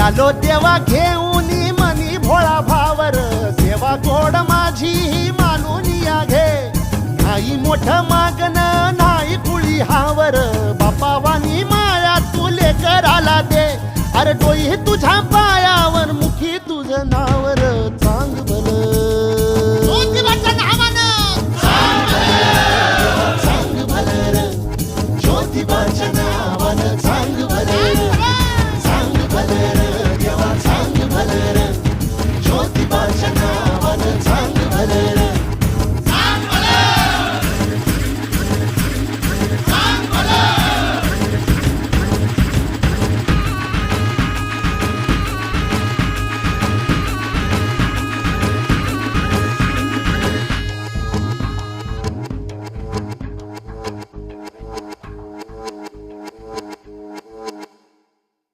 आलो देवा घेऊन मनी भोळा भावर, सेवा गोड माझी ही मानून या घे. नाही मोठं मागण नाही कुळी हावर, बापा वाणी माया तू लेकराला दे. अरे डोई तुझ्या